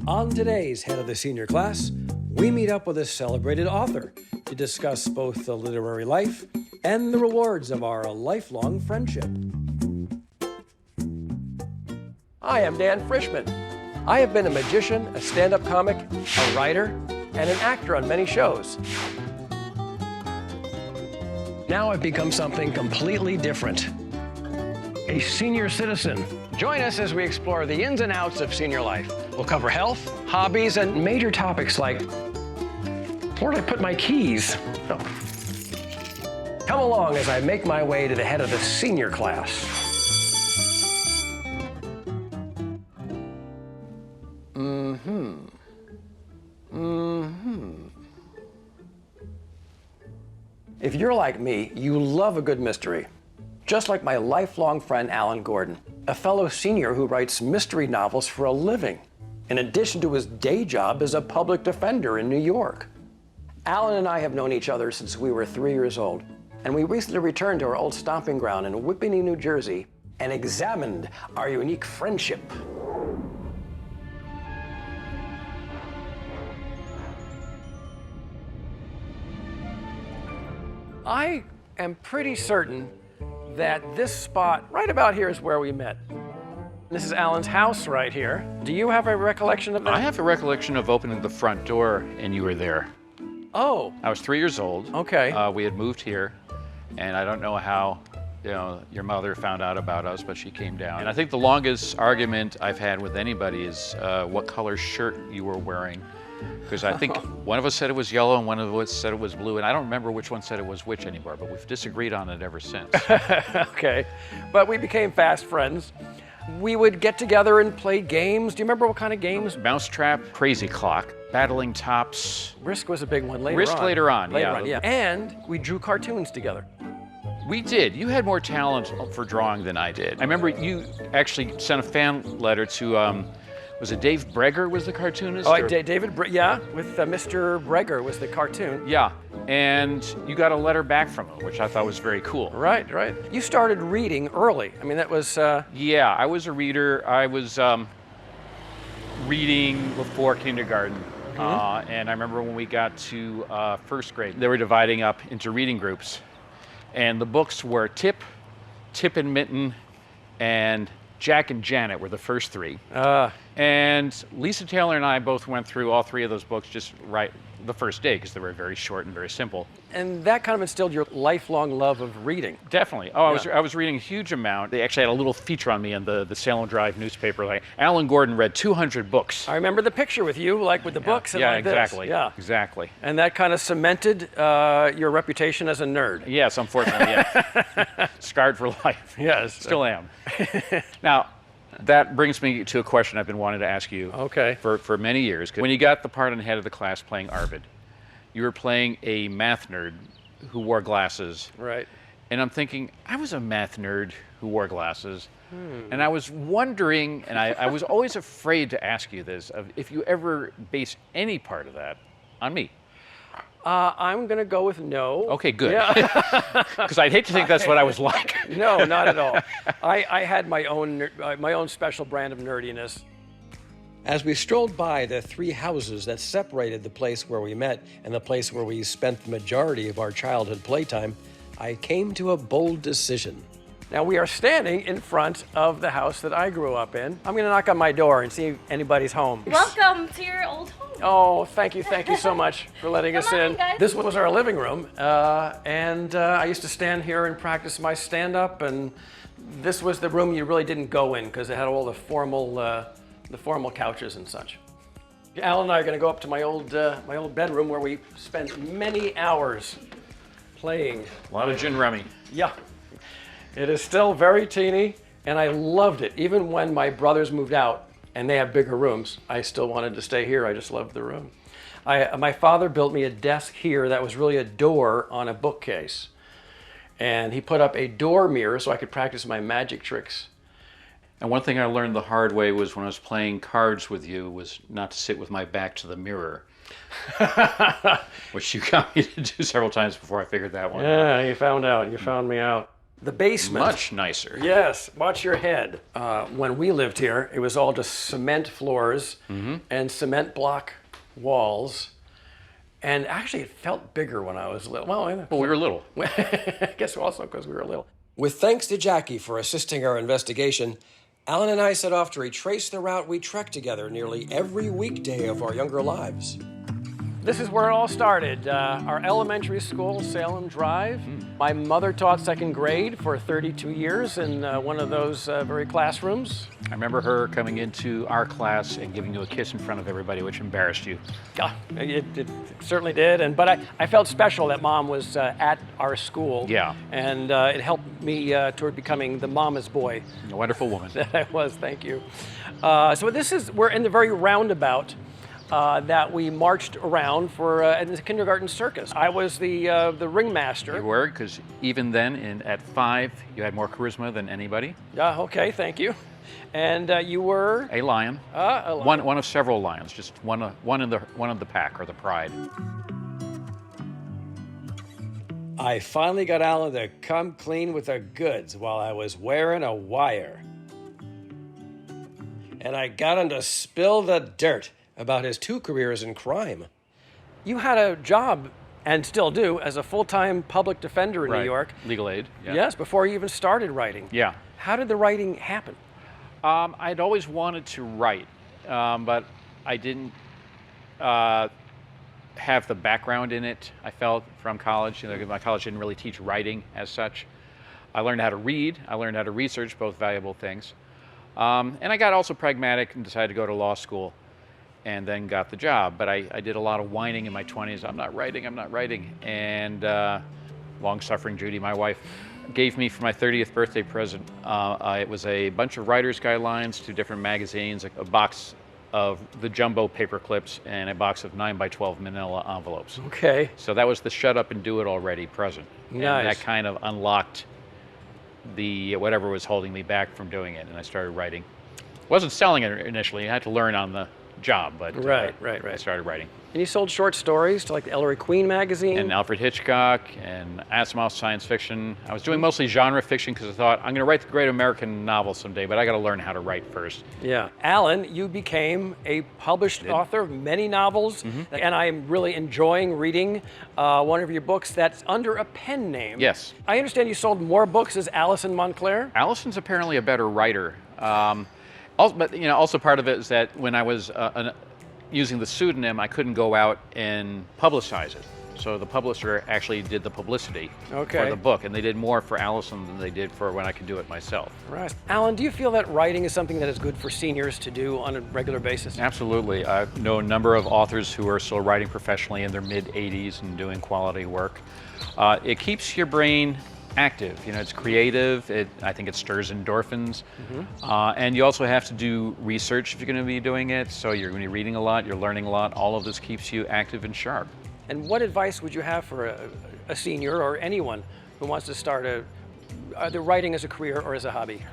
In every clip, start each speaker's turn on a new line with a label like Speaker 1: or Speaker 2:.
Speaker 1: On today's Head of the Senior Class, we meet up with a celebrated author to discuss both the literary life and the rewards of our lifelong friendship. Hi, I'm Dan Frischman. I have been a magician, a stand-up comic, a writer, and an actor on many shows. Now I've become something completely different. A senior citizen. Join us as we explore the ins and outs of senior life. We'll cover health, hobbies, and major topics like, where did I put my keys? Oh. Come along as I make my way to the head of the senior class. If you're like me, you love a good mystery. Just like my lifelong friend Alan Gordon, a fellow senior who writes mystery novels for a living, in addition to his day job as a public defender in New York. Alan and I have known each other since we were 3 years old, and we recently returned to our old stomping ground in Whippany, New Jersey, and examined our unique friendship. I am pretty certain that this spot right about here is where we met. This is Alan's house right here. Do you have a recollection of that?
Speaker 2: I have a recollection of opening the front door and you were there.
Speaker 1: Oh.
Speaker 2: I was 3 years old.
Speaker 1: Okay.
Speaker 2: We had moved here, and I don't know how your mother found out about us, but she came down. And I think the longest argument I've had with anybody is what color shirt you were wearing. Because I think one of us said it was yellow and one of us said it was blue, and I don't remember which one said it was which anymore, but we've disagreed on it ever since.
Speaker 1: Okay, but we became fast friends. We would get together and play games. Do you remember what kind of games?
Speaker 2: Mousetrap, Crazy Clock, Battling Tops.
Speaker 1: Risk was a big one later on.
Speaker 2: Risk later on,
Speaker 1: yeah. And we drew cartoons together.
Speaker 2: We did. You had more talent for drawing than I did. I remember you actually sent a fan letter to, was it Dave Breger was the cartoonist?
Speaker 1: Oh, yeah, with Mr. Breger was the cartoon.
Speaker 2: Yeah, and you got a letter back from him, which I thought was very cool.
Speaker 1: Right. You started reading early. I mean, that was...
Speaker 2: Yeah, I was a reader. I was reading before kindergarten. And I remember when we got to first grade, they were dividing up into reading groups. And the books were Tip and Mitten, and Jack and Janet were the first three. And Lisa Taylor and I both went through all three of those books just right the first day because they were very short and very simple.
Speaker 1: And that kind of instilled your lifelong love of reading.
Speaker 2: Definitely. Oh, yeah. I was reading a huge amount. They actually had a little feature on me in the Salem Drive newspaper. Like, Alan Gordon read 200 books.
Speaker 1: I remember the picture with you, like with the books and like
Speaker 2: exactly.
Speaker 1: This. Yeah,
Speaker 2: exactly.
Speaker 1: And that kind of cemented your reputation as a nerd.
Speaker 2: Yes, unfortunately, yeah. Scarred for life.
Speaker 1: Yes.
Speaker 2: Still am. Now, that brings me to a question I've been wanting to ask you for many years. When you got the part on the head of the class playing Arvid, you were playing a math nerd who wore glasses.
Speaker 1: Right.
Speaker 2: And I'm thinking, I was a math nerd who wore glasses. And I was wondering, and I was always afraid to ask you this, if you ever base any part of that on me.
Speaker 1: I'm going to go with no.
Speaker 2: Okay, good.
Speaker 1: Yeah.
Speaker 2: Because I'd hate to think that's what I was like.
Speaker 1: No, not at all. I had my own special brand of nerdiness. As we strolled by the three houses that separated the place where we met and the place where we spent the majority of our childhood playtime, I came to a bold decision. Now we are standing in front of the house that I grew up in. I'm going to knock on my door and see if anybody's home.
Speaker 3: Welcome to your old home.
Speaker 1: Oh, thank you so much for letting us in.
Speaker 3: Guys.
Speaker 1: This was our living room, and I used to stand here and practice my stand-up, and this was the room you really didn't go in because it had all the formal couches and such. Alan and I are going to go up to my old bedroom where we spent many hours playing.
Speaker 2: A lot of gin rummy.
Speaker 1: Yeah. It is still very teeny, and I loved it. Even when my brothers moved out and they have bigger rooms, I still wanted to stay here. I just loved the room. My father built me a desk here that was really a door on a bookcase. And he put up a door mirror so I could practice my magic tricks.
Speaker 2: And one thing I learned the hard way was when I was playing cards with you was not to sit with my back to the mirror. Which you got me to do several times before I figured that one out.
Speaker 1: Yeah, you found out. You found me out. The basement.
Speaker 2: Much nicer.
Speaker 1: Yes, watch your head. When we lived here, it was all just cement floors and cement block walls. And actually, it felt bigger when I was little. Well,
Speaker 2: we were little.
Speaker 1: I guess also because we were little. With thanks to Jackie for assisting our investigation, Alan and I set off to retrace the route we trekked together nearly every weekday of our younger lives. This is where it all started. Our elementary school, Salem Drive. My mother taught second grade for 32 years in one of those very classrooms.
Speaker 2: I remember her coming into our class and giving you a kiss in front of everybody, which embarrassed you.
Speaker 1: Yeah, it certainly did. But I felt special that Mom was at our school.
Speaker 2: Yeah.
Speaker 1: And it helped me toward becoming the mama's boy.
Speaker 2: A wonderful woman.
Speaker 1: That I was, thank you. We're in the very roundabout that we marched around for in the kindergarten circus. I was the ringmaster.
Speaker 2: You were, because even then, at 5, you had more charisma than anybody.
Speaker 1: Yeah, okay, thank you. And you were?
Speaker 2: A lion.
Speaker 1: A lion.
Speaker 2: One of several lions, just one in the pack, or the pride.
Speaker 1: I finally got Alan to come clean with the goods while I was wearing a wire. And I got him to spill the dirt about his 2 careers in crime. You had a job, and still do, as a full-time public defender in New York.
Speaker 2: Legal aid. Yeah.
Speaker 1: Yes, before you even started writing.
Speaker 2: Yeah.
Speaker 1: How did the writing happen?
Speaker 2: I'd always wanted to write, but I didn't have the background in it, I felt, from college. My college didn't really teach writing as such. I learned how to read. I learned how to research, both valuable things. And I got also pragmatic and decided to go to law school, and then got the job. But I did a lot of whining in my 20s. I'm not writing. And long-suffering Judy, my wife, gave me for my 30th birthday present. It was a bunch of writer's guidelines to different magazines, a box of the jumbo paper clips, and a box of 9x12 manila envelopes.
Speaker 1: Okay.
Speaker 2: So that was the shut up and do it already present.
Speaker 1: Nice.
Speaker 2: And that kind of unlocked the whatever was holding me back from doing it, and I started writing. Wasn't selling it initially. I had to learn on the job, but
Speaker 1: Right.
Speaker 2: I started writing.
Speaker 1: And you sold short stories to like the Ellery Queen magazine?
Speaker 2: And Alfred Hitchcock and Asimov's science fiction. I was doing mostly genre fiction because I thought, I'm going to write the great American novel someday, but I got to learn how to write first.
Speaker 1: Yeah. Alan, you became a published author of many novels, and I'm really enjoying reading one of your books that's under a pen name.
Speaker 2: Yes.
Speaker 1: I understand you sold more books as Alison Montclair?
Speaker 2: Allison's apparently a better writer. Also part of it is that when I was using the pseudonym, I couldn't go out and publicize it. So the publisher actually did the publicity for the book, and they did more for Allison than they did for when I could do it myself.
Speaker 1: Right. Alan, do you feel that writing is something that is good for seniors to do on a regular basis?
Speaker 2: Absolutely. I know a number of authors who are still writing professionally in their mid-80s and doing quality work. It keeps your brain active. It's creative. I think it stirs endorphins. And you also have to do research if you're going to be doing it. So you're going to be reading a lot, you're learning a lot. All of this keeps you active and sharp.
Speaker 1: And what advice would you have for a senior or anyone who wants to start either writing as a career or as a hobby?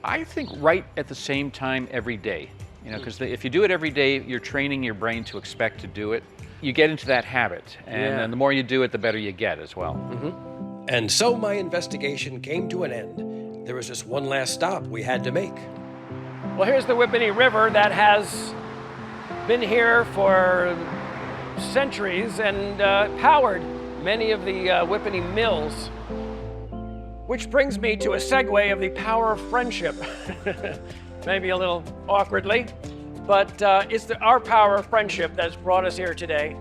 Speaker 2: I think write at the same time every day. Because if you do it every day, you're training your brain to expect to do it. You get into that habit. And the more you do it, the better you get as well.
Speaker 1: And so my investigation came to an end. There was just one last stop we had to make. Well, here's the Whippany River that has been here for centuries and powered many of the Whippany mills. Which brings me to a segue of the power of friendship. Maybe a little awkwardly, but it's our power of friendship that's brought us here today.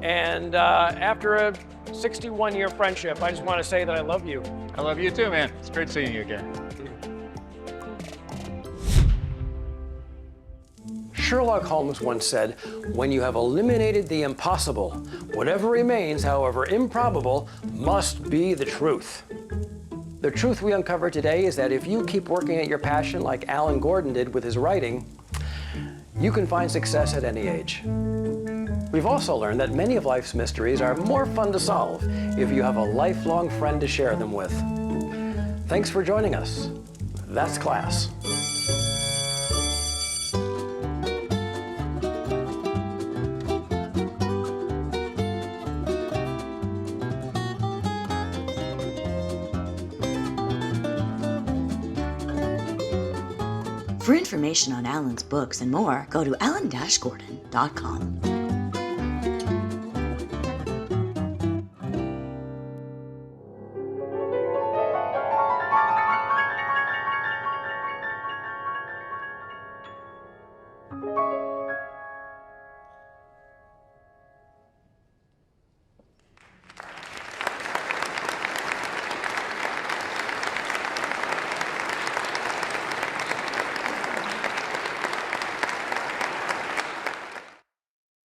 Speaker 1: And after a 61-year friendship, I just want to say that I love you.
Speaker 2: I love you too, man. It's great seeing you again.
Speaker 1: Sherlock Holmes once said, when you have eliminated the impossible, whatever remains, however improbable, must be the truth. The truth we uncover today is that if you keep working at your passion like Alan Gordon did with his writing, you can find success at any age. We've also learned that many of life's mysteries are more fun to solve if you have a lifelong friend to share them with. Thanks for joining us. That's class.
Speaker 4: For information on Alan's books and more, go to alan-gordon.com.